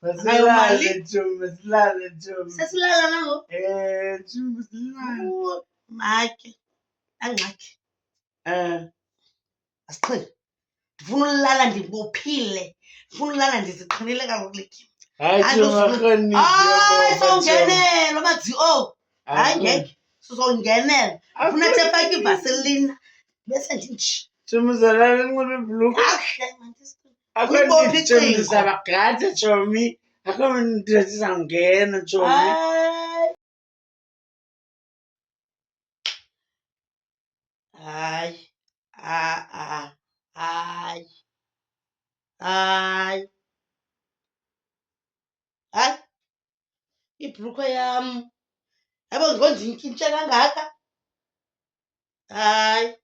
Masilale Chomi. Sesilala nango. Chomi silale. Make. Angxaki. Asiqhele. Ndifuna ulala ndibophile. Ndifuna ulala ndiziqinile kaloku lekhi. Hayi Chomi Sowungenela amadzi hayi ngeke sizongenela. Ufuna thefaka ivaselina bese ndinje. Chomi zalala inqobe ibhulukhwe. Uyibophe Chomi icingo. ndizabagada Chomi. Akho ndizawungena Chomi. Hayi. Hayi. Ibhulukhwe yam. Yabo ngondinkintshe kangaka. Hayi.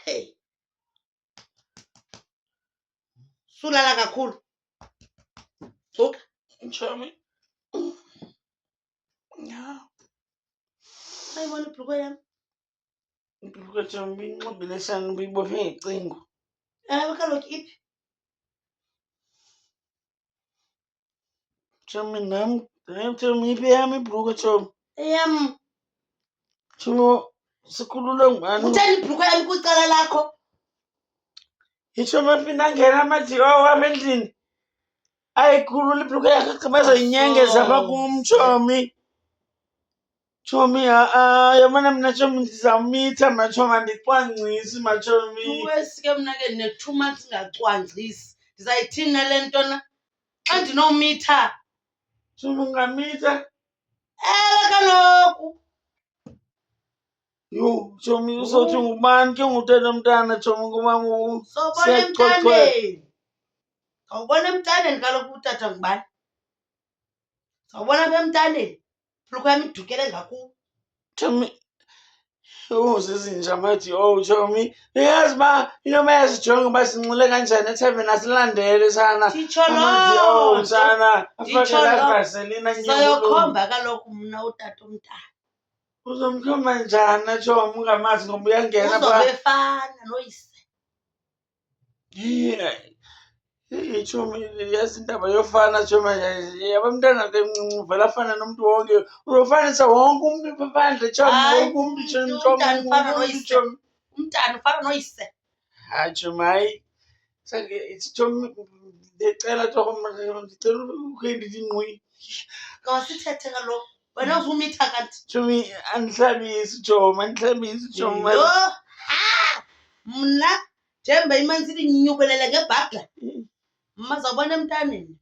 Hey. Sulala kakhulu. Suka. Chomi. Ayibona ibhulukhwe yam. Ibhulukhwe Chomi inqobile shana ubuyibophe ngecingo. Kaloku iphi? Chomi nam Chomi iphi eyam ibhulukhwe Chomi. Eyam. Chomi sikhulule ngubani? Utheni ibhulukhwe yam kwicala lakho? Itshomi aphinda angena amajika wam endlini. Ayikhulula ibhulukhwe yakhe agqiba ezoyinyengeza apha kum Chomi. Chomi yabona mna Chomi ndizawumitha matshomi andicwangcisi matshomi. Uwesike mna ke ne-2 months ingacwangcisi. Ndizayithini nale ntona? Xa ndinomitha. Chomi ungamitha? Ewe kaloku. Yho Chomi uzothi ngubani ke ngutata mntana Chomi kuba Sawubona emntaneni. Sawubona emntaneni kaloku utata ngubani? Sawubona apha emntaneni. Ibhulukhwe yam idukele ngakuwe. Chomi zizinja mathi Chomi uyazi uba inoba yazijonge uba sinxile kanjani ethaveni asilandele sana. Nditsho loo nto. Sana afake laa vaselina Ndizayokhomba kaloku mna utata omntana. Uzomkhomba njani Chomi ungamazi ngoba uyangena phaa. Uzobe efana noyise. Chomi yazi indaba yofana Chomi abantwana ke mncinci uvela afana nomntu wonke. Uzofanisa wonke umntu phaa phandle Chomi. Wonke umntu Chomi. Umntana ufana noyise. Umntana ufana noyise. Hayi Chomi hayi. Chomi ndicela torho ndicela ukhe ndithi ngqwi. Kawasithethe kaloku. Wena uzumitha kanti. Chomi andihlabisi Chomi. Yho. Mna njengoba imansini inyukelele ngebhagla. Mma zawubona emntaneni.